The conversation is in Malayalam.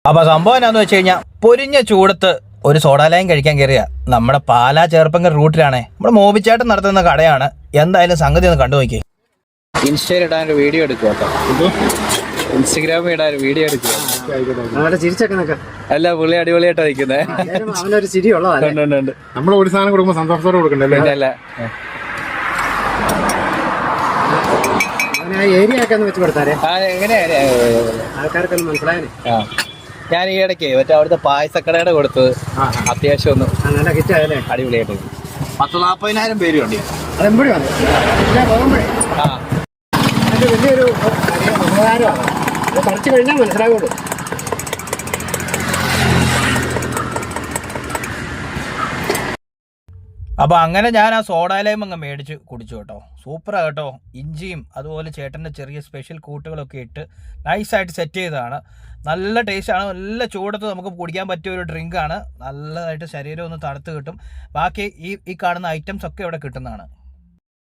അപ്പോൾ സംഭവം എന്നാന്ന് വെച്ച് കഴിഞ്ഞാൽ പൊരിഞ്ഞ ചൂടത്ത് ഒരു സോഡാലയം കഴിക്കാൻ കയറിയ നമ്മുടെ പാലാ ചേർപ്പങ്കൽ റൂട്ടിലാണ് നമ്മുടെ മോബിച്ചേട്ടൻ നടത്തുന്ന കടയാണ്. എന്തായാലും സംഗതി ഒന്ന് കണ്ടു നോക്കി. ഇൻസ്റ്റയിൽ ഇടാൻ ഒരു വീഡിയോ എടുക്കുക കേട്ടോ. ഇൻസ്റ്റഗ്രാമിൽ ഇടാൻ ഒരു വീഡിയോ എടുക്കുക. അല്ല പുള്ളി അടിപൊളിയായിട്ടാ നിൽക്കുന്നത്. നമ്മൾ ഒരു സാധനം കൊടുക്കുമ്പോൾ സന്തോഷത്തോടെ കൊടുക്കണ്ടല്ലേ? അല്ല ഞാൻ ഈ ഇടയ്ക്ക് മറ്റേ അവിടുത്തെ പായസക്കടയുടെ കൊടുത്തത് അത്യാവശ്യം ഒന്ന് അടിപൊളിയായിട്ട് 10-40,000 പേരും ഉണ്ട്. വലിയൊരു ഉപകാരമാണ്. കുറച്ച് കഴിഞ്ഞാൽ മനസ്സിലാകുള്ളൂ. അപ്പോൾ അങ്ങനെ ഞാൻ ആ സോഡാലയം അങ്ങ് മേടിച്ച് കുടിച്ചു കേട്ടോ. സൂപ്പറാണ് കേട്ടോ. ഇഞ്ചിയും അതുപോലെ ചേട്ടൻ്റെ ചെറിയ സ്പെഷ്യൽ കൂട്ടുകളൊക്കെ ഇട്ട് നൈസായിട്ട് സെറ്റ് ചെയ്തതാണ്. നല്ല ടേസ്റ്റാണ്. നല്ല ചൂടത്ത് നമുക്ക് കുടിക്കാൻ പറ്റിയ ഒരു ഡ്രിങ്കാണ്. നല്ലതായിട്ട് ശരീരം ഒന്ന് തണുത്ത് കിട്ടും. ബാക്കി ഈ കാണുന്ന ഐറ്റംസ് ഒക്കെ ഇവിടെ കിട്ടുന്നതാണ്.